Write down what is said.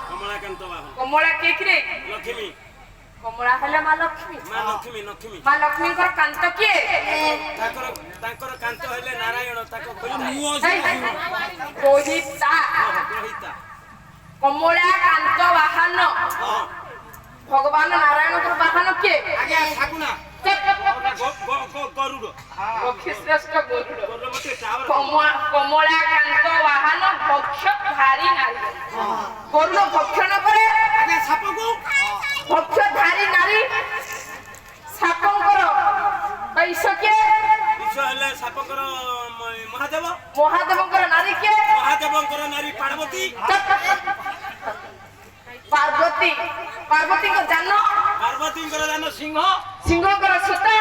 কমলা কান্ত বাহন কমলা কে কি রে লক্ষ্মী কমলা হলে মা লক্ষ্মী মা লক্ষ্মী লক্ষ্মী মা লক্ষ্মীଙ୍କର কান্ত କିଏ ତାଙ୍କର କାନ୍ତ ହେଲେ ନାରାୟଣ ତାଙ୍କ ରୋହିତା କମଳା କାନ୍ତ ବାହନ ଭଗବାନ ନାରାୟଣଙ୍କର ବାହନ କିଏ ଆଜ୍ଞା ଠାକୁନା ଗରୁଡ଼ ଶ୍ରେଷ୍ଠ ଗରୁଡ଼ କମଳା କାନ୍ତ ବାହନ ଭକ୍ଷଧାରୀ ନାରୀ ଗରୁଡ଼ ଭକ୍ଷଣ করে ଆଜ୍ଞା ସାପକୁ ଭକ୍ଷଧାରୀ ନାରୀ ସାପଙ୍କର ବୈଶ କିଏ ବିଷ ହେଲେ ସାପଙ୍କର ମହାଦେବ ମହାଦେବଙ୍କର ନାରୀ କିଏ ମହାଦେବଙ୍କର ନାରୀ ପାର୍ବତୀ ପାର୍ବତୀଙ୍କ ଜାନ ପାର୍ବତୀଙ୍କର ଜାନ ସିଂହ ସିଂହଙ୍କର ସୀତା